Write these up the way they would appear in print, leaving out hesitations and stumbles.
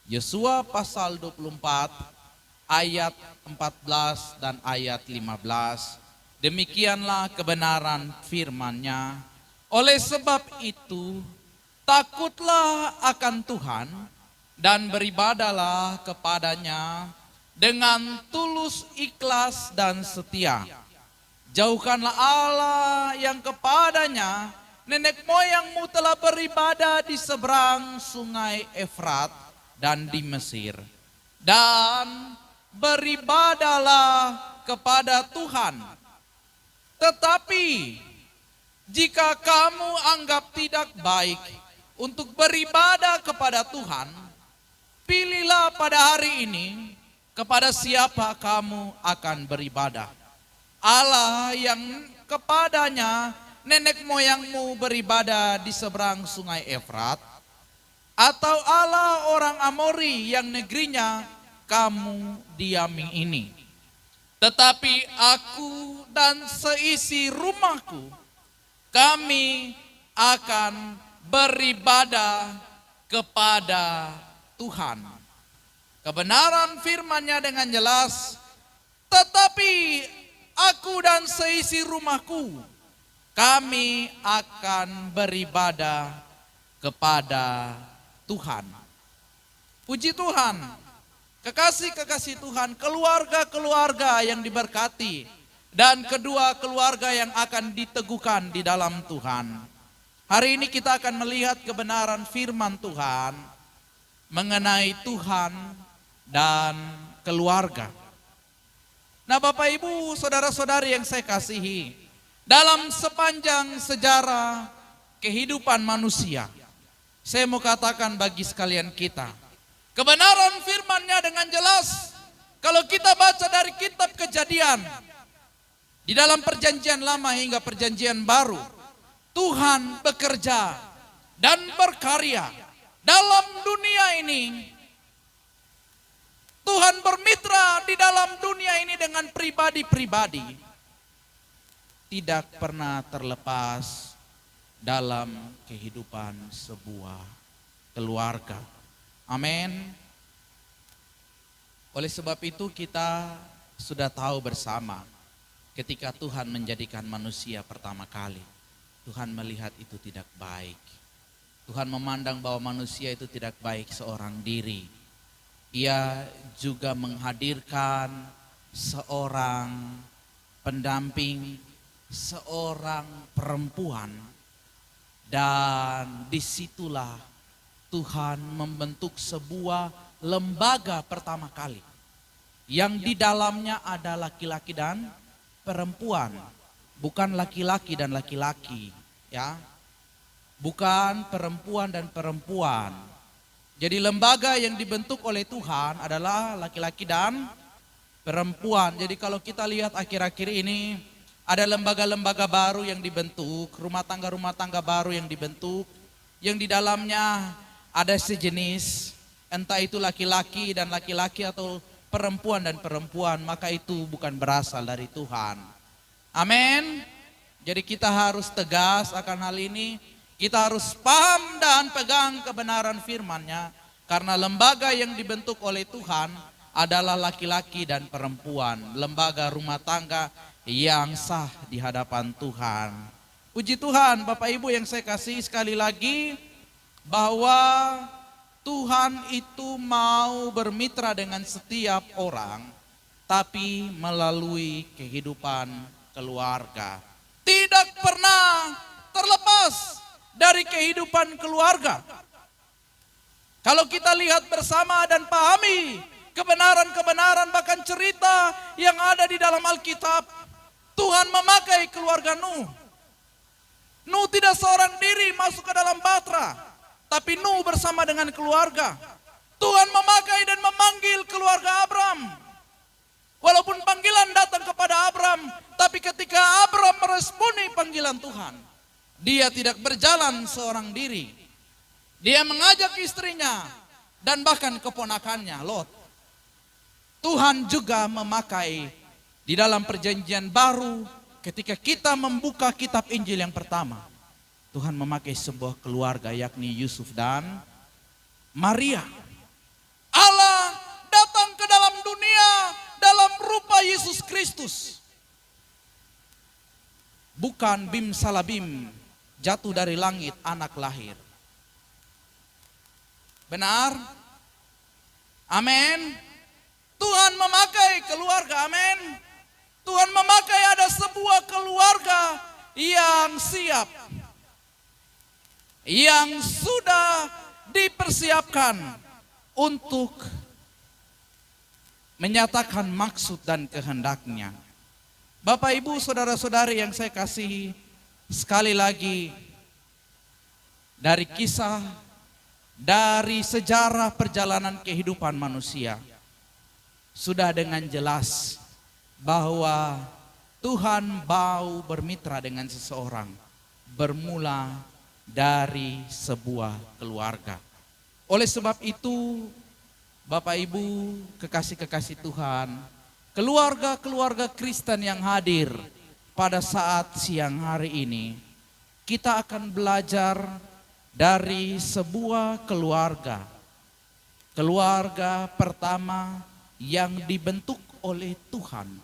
Yosua pasal 24 ayat 14 dan ayat 15. Demikianlah kebenaran firman-Nya. Oleh sebab itu, takutlah akan Tuhan dan beribadalah kepadanya dengan tulus, ikhlas dan setia. Jauhkanlah Allah yang kepadanya nenek moyangmu telah beribadah di seberang sungai Efrat dan di Mesir. Dan beribadalah kepada Tuhan. Tetapi jika kamu anggap tidak baik untuk beribadah kepada Tuhan, pilihlah pada hari ini kepada siapa kamu akan beribadah. Allah yang kepadanya nenek moyangmu beribadah di seberang sungai Efrat, atau Allah orang Amori yang negerinya kamu diami ini. Tetapi aku dan seisi rumahku, kami akan beribadah kepada Tuhan. Kebenaran firman-Nya dengan jelas, tetapi aku dan seisi rumahku, kami akan beribadah kepada Tuhan. Puji Tuhan, kekasih-kekasih Tuhan, keluarga-keluarga yang diberkati, dan kedua keluarga yang akan diteguhkan di dalam Tuhan. Hari ini kita akan melihat kebenaran firman Tuhan mengenai Tuhan dan keluarga. Nah, Bapak Ibu, saudara-saudari yang saya kasihi, dalam sepanjang sejarah kehidupan manusia, saya mau katakan bagi sekalian kita, kebenaran firman-Nya dengan jelas. Kalau kita baca dari kitab Kejadian, di dalam perjanjian lama hingga perjanjian baru, Tuhan bekerja dan berkarya dalam dunia ini. Tuhan bermitra di dalam dunia ini dengan pribadi-pribadi. Tidak pernah terlepas dalam kehidupan sebuah keluarga. Amin. Oleh sebab itu kita sudah tahu bersama, ketika Tuhan menjadikan manusia pertama kali, Tuhan melihat itu tidak baik. Tuhan memandang bahwa manusia itu tidak baik seorang diri. Ia juga menghadirkan seorang pendamping, seorang perempuan. Dan disitulah Tuhan membentuk sebuah lembaga pertama kali, yang di dalamnya ada laki-laki dan perempuan. Bukan laki-laki dan laki-laki, ya. Bukan perempuan dan perempuan. Jadi lembaga yang dibentuk oleh Tuhan adalah laki-laki dan perempuan. Jadi kalau kita lihat akhir-akhir ini, ada lembaga-lembaga baru yang dibentuk, rumah tangga baru yang dibentuk, yang di dalamnya ada sejenis, entah itu laki-laki dan laki-laki atau perempuan dan perempuan, maka itu bukan berasal dari Tuhan. Amin. Jadi kita harus tegas akan hal ini. Kita harus paham dan pegang kebenaran firman-Nya, karena lembaga yang dibentuk oleh Tuhan adalah laki-laki dan perempuan, lembaga rumah tangga yang sah di hadapan Tuhan. Puji Tuhan, Bapak Ibu yang saya kasih, sekali lagi bahwa Tuhan itu mau bermitra dengan setiap orang, tapi melalui kehidupan keluarga. Tidak pernah terlepas dari kehidupan keluarga. Kalau kita lihat bersama dan pahami kebenaran-kebenaran, bahkan cerita yang ada di dalam Alkitab, Tuhan memakai keluarga Nuh. Nuh tidak seorang diri masuk ke dalam Batra, tapi Nuh bersama dengan keluarga. Tuhan memakai dan memanggil keluarga Abram. Walaupun panggilan datang kepada Abram, tapi ketika Abram meresponi panggilan Tuhan, dia tidak berjalan seorang diri. Dia mengajak istrinya dan bahkan keponakannya, Lot. Tuhan juga memakai di dalam perjanjian baru, ketika kita membuka kitab Injil yang pertama, Tuhan memakai sebuah keluarga, yakni Yusuf dan Maria. Yesus Kristus. Bukan bim salabim, jatuh dari langit anak lahir. Benar? Amin. Tuhan memakai keluarga, amin. Tuhan memakai ada sebuah keluarga yang siap, yang sudah dipersiapkan untuk menyatakan maksud dan kehendaknya. Bapak, Ibu, saudara-saudari yang saya kasihi, sekali lagi dari kisah, dari sejarah perjalanan kehidupan manusia, sudah dengan jelas bahwa Tuhan mau bermitra dengan seseorang bermula dari sebuah keluarga. Oleh sebab itu, Bapak Ibu kekasih-kekasih Tuhan, keluarga-keluarga Kristen yang hadir pada saat siang hari ini, kita akan belajar dari sebuah keluarga. Keluarga pertama yang dibentuk oleh Tuhan,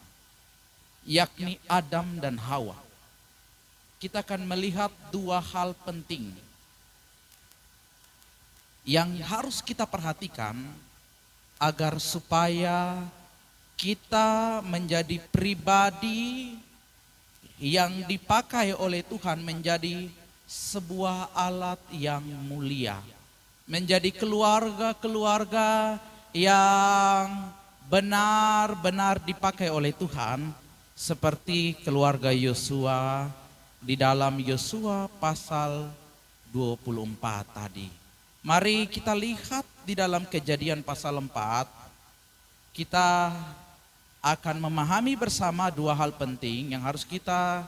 yakni Adam dan Hawa. Kita akan melihat dua hal penting yang harus kita perhatikan agar supaya kita menjadi pribadi yang dipakai oleh Tuhan menjadi sebuah alat yang mulia, menjadi keluarga-keluarga yang benar-benar dipakai oleh Tuhan, seperti keluarga Yosua di dalam Yosua pasal 24 tadi. Mari kita lihat di dalam Kejadian pasal 4, kita akan memahami bersama dua hal penting yang harus kita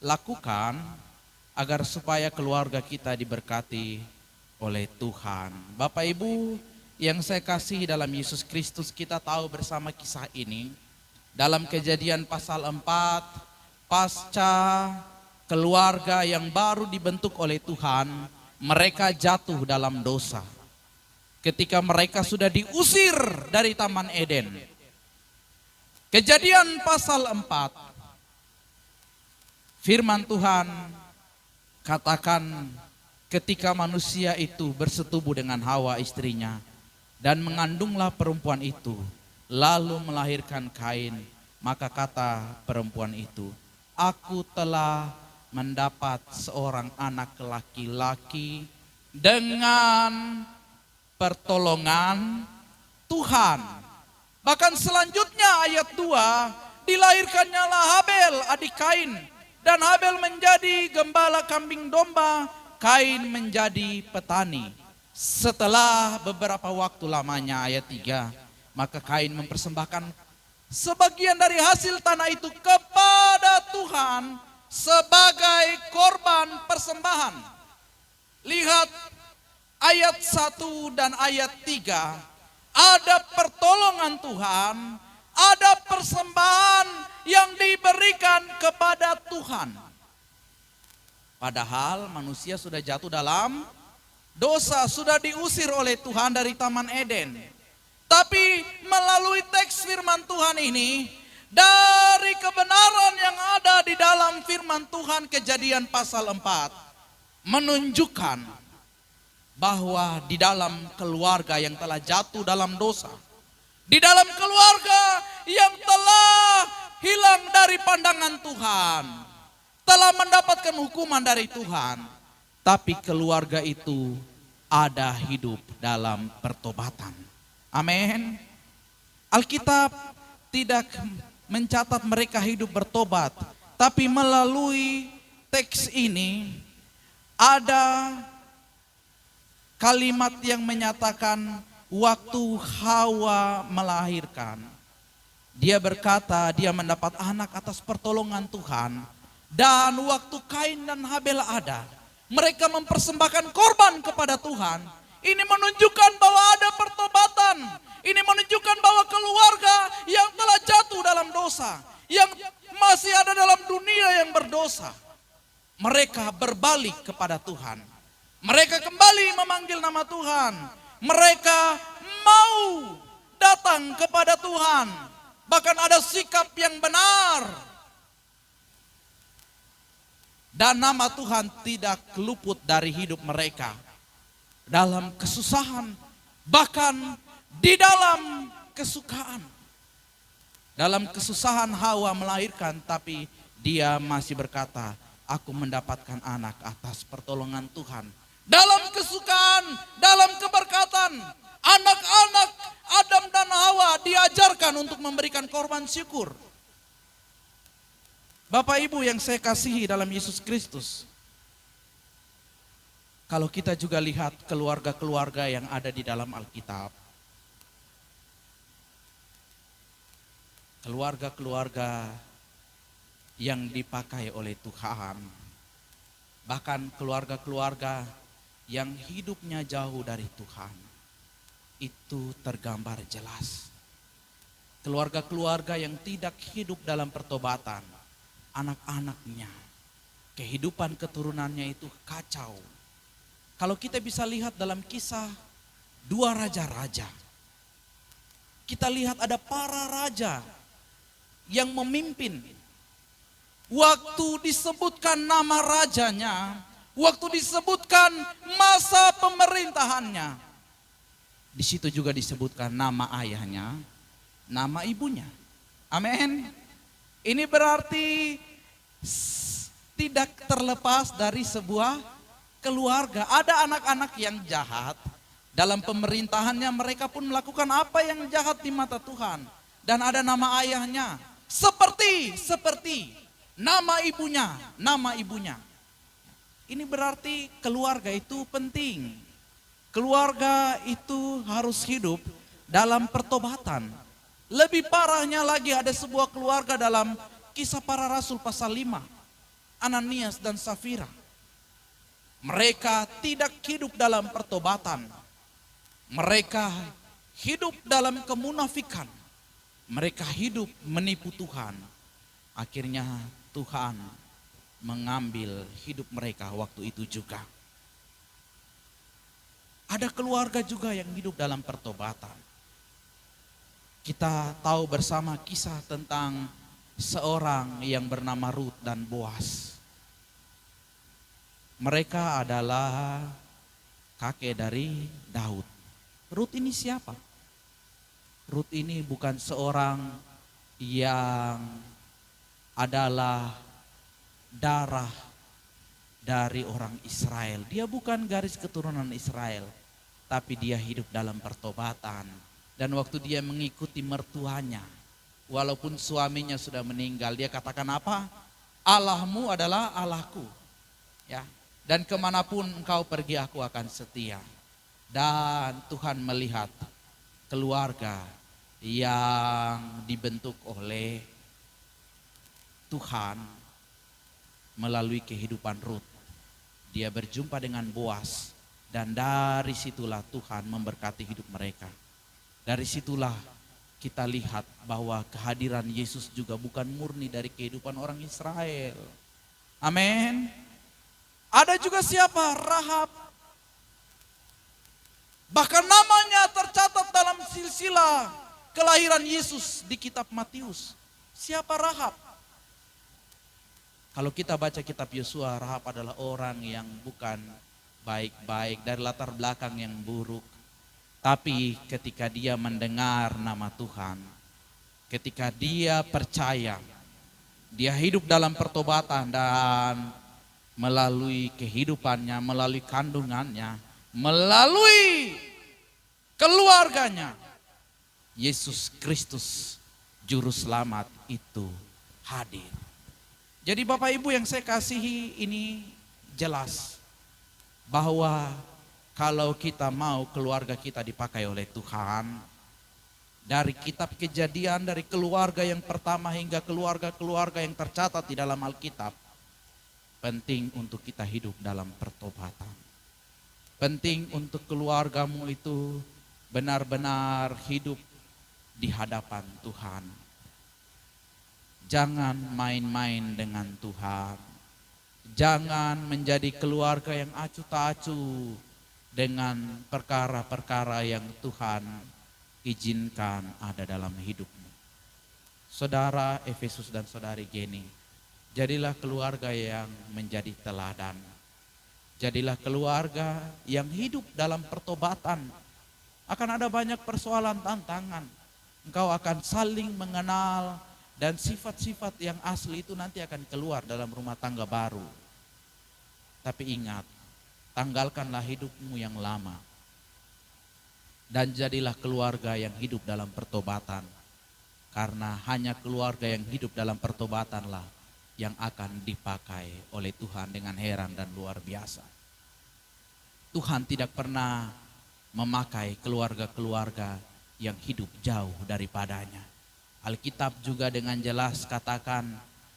lakukan agar supaya keluarga kita diberkati oleh Tuhan. Bapak Ibu yang saya kasih dalam Yesus Kristus, kita tahu bersama kisah ini. Dalam Kejadian pasal 4, pasca keluarga yang baru dibentuk oleh Tuhan, mereka jatuh dalam dosa. Ketika mereka sudah diusir dari Taman Eden. Kejadian pasal 4, firman Tuhan katakan ketika manusia itu bersetubuh dengan Hawa istrinya, dan mengandunglah perempuan itu, lalu melahirkan Kain. Maka kata perempuan itu, aku telah mendapat seorang anak laki-laki dengan pertolongan Tuhan. Bahkan selanjutnya ayat 2, dilahirkannya lah Habel adik Kain, dan Habel menjadi gembala kambing domba, Kain menjadi petani. Setelah beberapa waktu lamanya, ayat 3, maka Kain mempersembahkan sebagian dari hasil tanah itu kepada Tuhan sebagai korban persembahan. Lihat ayat 1 dan ayat 3, ada pertolongan Tuhan, ada persembahan yang diberikan kepada Tuhan. Padahal manusia sudah jatuh dalam dosa, sudah diusir oleh Tuhan dari Taman Eden. Tapi melalui teks firman Tuhan ini, dari kebenaran yang ada di dalam firman Tuhan Kejadian pasal 4, menunjukkan bahwa di dalam keluarga yang telah jatuh dalam dosa, di dalam keluarga yang telah hilang dari pandangan Tuhan, telah mendapatkan hukuman dari Tuhan, tapi keluarga itu ada hidup dalam pertobatan. Amin. Alkitab tidak mencatat mereka hidup bertobat, tapi melalui teks ini ada kalimat yang menyatakan waktu Hawa melahirkan, dia berkata dia mendapat anak atas pertolongan Tuhan. Dan waktu Kain dan Habel ada, mereka mempersembahkan korban kepada Tuhan. Ini menunjukkan bahwa ada pertobatan. Ini menunjukkan bahwa keluarga yang telah jatuh dalam dosa, yang masih ada dalam dunia yang berdosa, mereka berbalik kepada Tuhan. Mereka kembali memanggil nama Tuhan. Mereka mau datang kepada Tuhan. Bahkan ada sikap yang benar. Dan nama Tuhan tidak luput dari hidup mereka. Dalam kesusahan, bahkan di dalam kesukaan. Dalam kesusahan Hawa melahirkan, tapi dia masih berkata, aku mendapatkan anak atas pertolongan Tuhan. Dalam kesukaan, dalam keberkatan, anak-anak Adam dan Hawa diajarkan untuk memberikan korban syukur. Bapak Ibu yang saya kasihi dalam Yesus Kristus, kalau kita juga lihat keluarga-keluarga yang ada di dalam Alkitab, keluarga-keluarga yang dipakai oleh Tuhan, bahkan keluarga-keluarga yang hidupnya jauh dari Tuhan, itu tergambar jelas. Keluarga-keluarga yang tidak hidup dalam pertobatan, anak-anaknya, kehidupan keturunannya itu kacau. Kalau kita bisa lihat dalam kisah dua raja-raja, kita lihat ada para raja yang memimpin. Waktu disebutkan nama rajanya, waktu disebutkan masa pemerintahannya, di situ juga disebutkan nama ayahnya, nama ibunya. Amin. Ini berarti tidak terlepas dari sebuah keluarga. Ada anak-anak yang jahat, dalam pemerintahannya mereka pun melakukan apa yang jahat di mata Tuhan. Dan ada nama ayahnya, seperti nama ibunya. Ini berarti keluarga itu penting. Keluarga itu harus hidup dalam pertobatan. Lebih parahnya lagi ada sebuah keluarga dalam Kisah Para Rasul pasal 5. Ananias dan Safira. Mereka tidak hidup dalam pertobatan. Mereka hidup dalam kemunafikan. Mereka hidup menipu Tuhan. Akhirnya Tuhan mengambil hidup mereka waktu itu juga. Ada keluarga juga yang hidup dalam pertobatan. Kita tahu bersama kisah tentang seorang yang bernama Rut dan Boas. Mereka adalah kakek dari Daud. Rut ini siapa? Rut ini bukan seorang yang adalah darah dari orang Israel. Dia bukan garis keturunan Israel, tapi dia hidup dalam pertobatan. Dan waktu dia mengikuti mertuanya, walaupun suaminya sudah meninggal, dia katakan apa? Allahmu adalah Allahku. Ya, dan kemanapun engkau pergi aku akan setia. Dan Tuhan melihat keluarga yang dibentuk oleh Tuhan melalui kehidupan Rut. Dia berjumpa dengan Boas dan dari situlah Tuhan memberkati hidup mereka. Dari situlah kita lihat bahwa kehadiran Yesus juga bukan murni dari kehidupan orang Israel. Amin. Ada juga siapa? Rahab. Bahkan namanya tercatat dalam silsilah kelahiran Yesus di kitab Matius. Siapa Rahab? Kalau kita baca kitab Yosua, Rahab adalah orang yang bukan baik-baik, dari latar belakang yang buruk. Tapi ketika dia mendengar nama Tuhan, ketika dia percaya, dia hidup dalam pertobatan dan melalui kehidupannya, melalui kandungannya, melalui keluarganya, Yesus Kristus Juru Selamat itu hadir. Jadi Bapak Ibu yang saya kasihi, ini jelas bahwa kalau kita mau keluarga kita dipakai oleh Tuhan, dari kitab Kejadian, dari keluarga yang pertama hingga keluarga-keluarga yang tercatat di dalam Alkitab, penting untuk kita hidup dalam pertobatan. Penting untuk keluargamu itu benar-benar hidup di hadapan Tuhan. Jangan main-main dengan Tuhan. Jangan menjadi keluarga yang acuh tak acuh dengan perkara-perkara yang Tuhan izinkan ada dalam hidupmu. Saudara Efesus dan saudari Geni, jadilah keluarga yang menjadi teladan. Jadilah keluarga yang hidup dalam pertobatan. Akan ada banyak persoalan, tantangan. Engkau akan saling mengenal dan sifat-sifat yang asli itu nanti akan keluar dalam rumah tangga baru. Tapi ingat, tanggalkanlah hidupmu yang lama. Dan jadilah keluarga yang hidup dalam pertobatan. Karena hanya keluarga yang hidup dalam pertobatanlah yang akan dipakai oleh Tuhan dengan heran dan luar biasa. Tuhan tidak pernah memakai keluarga-keluarga yang hidup jauh daripadanya. Alkitab juga dengan jelas katakan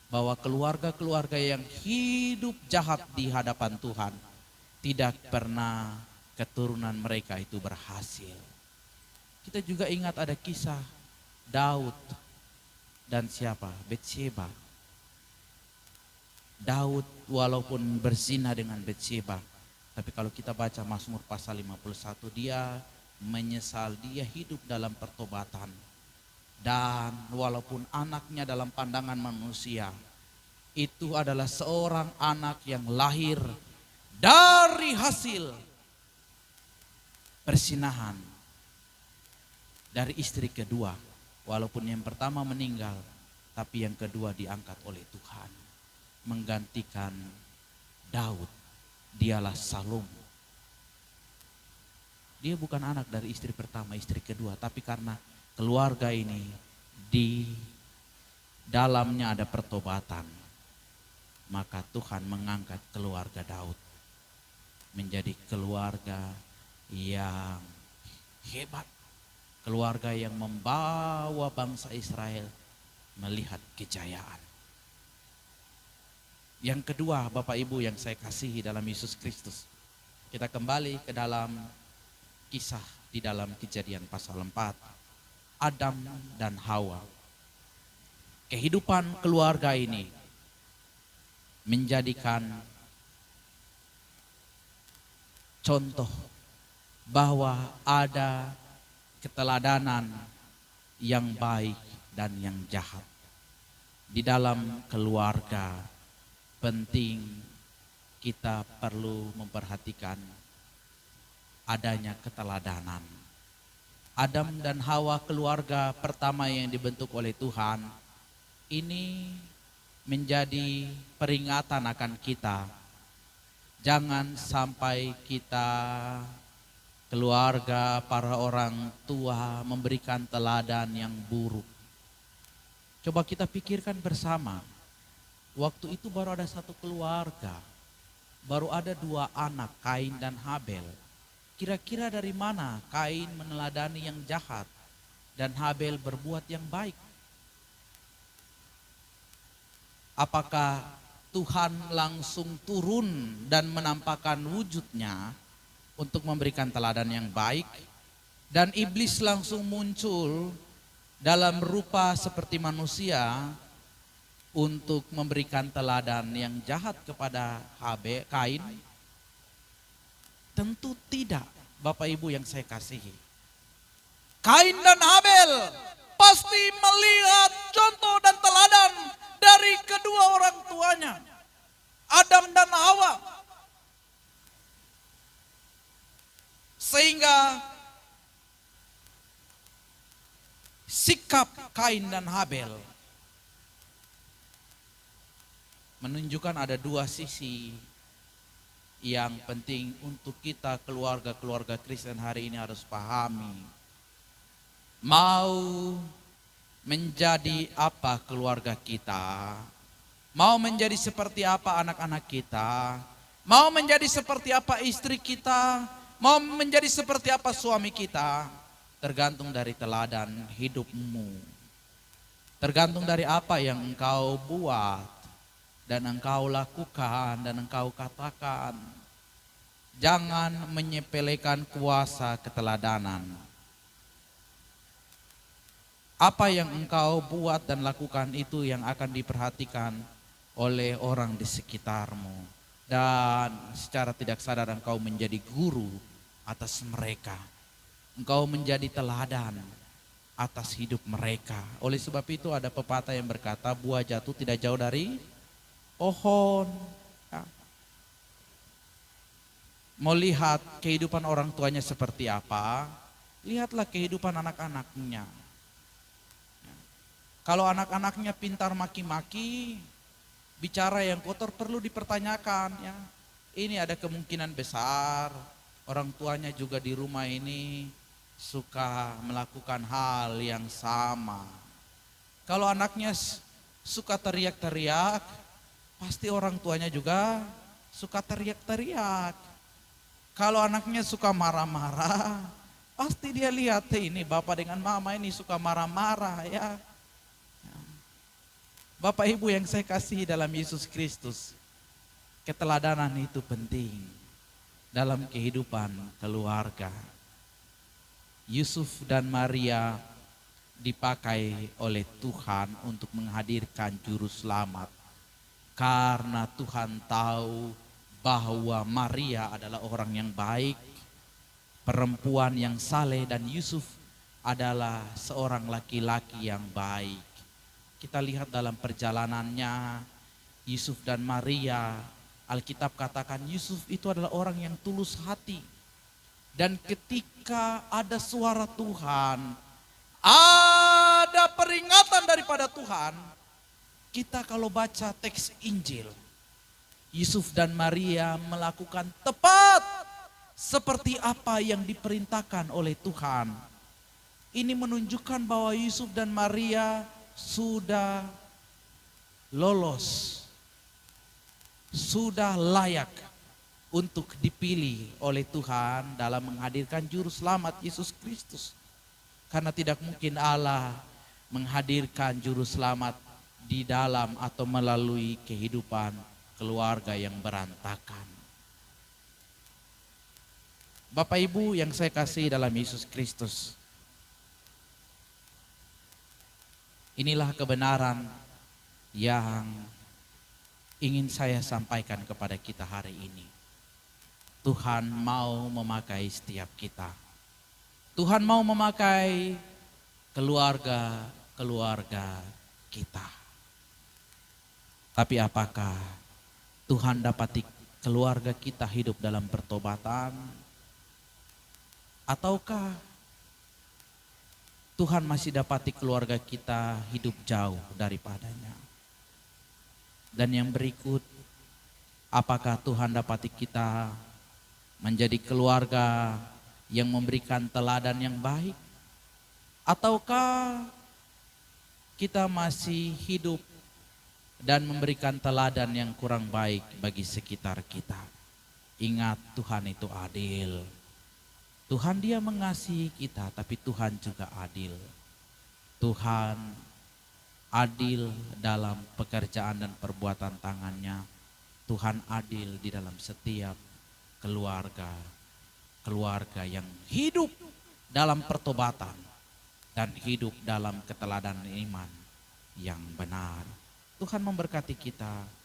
bahwa keluarga-keluarga yang hidup jahat di hadapan Tuhan tidak pernah keturunan mereka itu berhasil. Kita juga ingat ada kisah Daud dan siapa? Betsyeba. Daud walaupun berzina dengan Betsyeba, tapi kalau kita baca Mazmur pasal 51, dia menyesal, dia hidup dalam pertobatan. Dan walaupun anaknya dalam pandangan manusia itu adalah seorang anak yang lahir dari hasil persinahan dari istri kedua. Walaupun yang pertama meninggal, tapi yang kedua diangkat oleh Tuhan. Menggantikan Daud, dialah Salomo. Dia bukan anak dari istri pertama, istri kedua, tapi karena keluarga ini di dalamnya ada pertobatan, maka Tuhan mengangkat keluarga Daud menjadi keluarga yang hebat, keluarga yang membawa bangsa Israel melihat kejayaan. Yang kedua, Bapak Ibu yang saya kasihi dalam Yesus Kristus, kita kembali ke dalam kisah di dalam Kejadian pasal 4, Adam dan Hawa. Kehidupan keluarga ini menjadikan contoh bahwa ada keteladanan yang baik dan yang jahat. Di dalam keluarga penting kita perlu memperhatikan adanya keteladanan. Adam dan Hawa, keluarga pertama yang dibentuk oleh Tuhan, ini menjadi peringatan akan kita. Jangan sampai kita, keluarga, para orang tua memberikan teladan yang buruk. Coba kita pikirkan bersama. Waktu itu baru ada satu keluarga, baru ada 2 anak, Kain dan Habel. Kira-kira dari mana Kain meneladani yang jahat dan Habel berbuat yang baik? Apakah Tuhan langsung turun dan menampakkan wujudnya untuk memberikan teladan yang baik? Dan iblis langsung muncul dalam rupa seperti manusia untuk memberikan teladan yang jahat kepada Kain? Tentu tidak, Bapak Ibu yang saya kasihi. Kain dan Habel pasti melihat contoh dan teladan dari kedua orang tuanya, Adam dan Hawa. Sehingga sikap Kain dan Habel menunjukkan ada 2 sisi yang penting untuk kita keluarga-keluarga Kristen hari ini harus pahami. Mau menjadi apa keluarga kita, mau menjadi seperti apa anak-anak kita, mau menjadi seperti apa istri kita, mau menjadi seperti apa suami kita, tergantung dari teladan hidupmu. Tergantung dari apa yang engkau buat dan engkau lakukan dan engkau katakan. Jangan menyepelekan kuasa keteladanan. Apa yang engkau buat dan lakukan itu yang akan diperhatikan oleh orang di sekitarmu. Dan secara tidak sadar engkau menjadi guru atas mereka. Engkau menjadi teladan atas hidup mereka. Oleh sebab itu ada pepatah yang berkata buah jatuh tidak jauh dari pohon. Ya. Mau lihat kehidupan orang tuanya seperti apa, lihatlah kehidupan anak-anaknya. Kalau anak-anaknya pintar maki-maki, bicara yang kotor perlu dipertanyakan ya. Ini ada kemungkinan besar orang tuanya juga di rumah ini suka melakukan hal yang sama. Kalau anaknya suka teriak-teriak, pasti orang tuanya juga suka teriak-teriak. Kalau anaknya suka marah-marah, pasti dia lihat ini bapak dengan mama ini suka marah-marah ya. Bapak Ibu yang saya kasih dalam Yesus Kristus, keteladanan itu penting dalam kehidupan keluarga. Yusuf dan Maria dipakai oleh Tuhan untuk menghadirkan juru selamat. Karena Tuhan tahu bahwa Maria adalah orang yang baik, perempuan yang saleh, dan Yusuf adalah seorang laki-laki yang baik. Kita lihat dalam perjalanannya Yusuf dan Maria, Alkitab katakan Yusuf itu adalah orang yang tulus hati. Dan ketika ada suara Tuhan, ada peringatan daripada Tuhan, kita kalau baca teks Injil, Yusuf dan Maria melakukan tepat seperti apa yang diperintahkan oleh Tuhan. Ini menunjukkan bahwa Yusuf dan Maria sudah lolos, sudah layak untuk dipilih oleh Tuhan dalam menghadirkan juru selamat Yesus Kristus. Karena tidak mungkin Allah menghadirkan juru selamat di dalam atau melalui kehidupan keluarga yang berantakan. Bapak Ibu yang saya kasih dalam Yesus Kristus, inilah kebenaran yang ingin saya sampaikan kepada kita hari ini. Tuhan mau memakai setiap kita. Tuhan mau memakai keluarga-keluarga kita. Tapi apakah Tuhan dapati keluarga kita hidup dalam pertobatan? Ataukah Tuhan masih dapati keluarga kita hidup jauh daripadanya? Dan yang berikut, apakah Tuhan dapati kita menjadi keluarga yang memberikan teladan yang baik? Ataukah kita masih hidup dan memberikan teladan yang kurang baik bagi sekitar kita? Ingat, Tuhan itu adil. Tuhan dia mengasihi kita, tapi Tuhan juga adil. Tuhan adil dalam pekerjaan dan perbuatan tangannya. Tuhan adil di dalam setiap keluarga yang hidup dalam pertobatan dan hidup dalam keteladanan iman yang benar. Tuhan memberkati kita.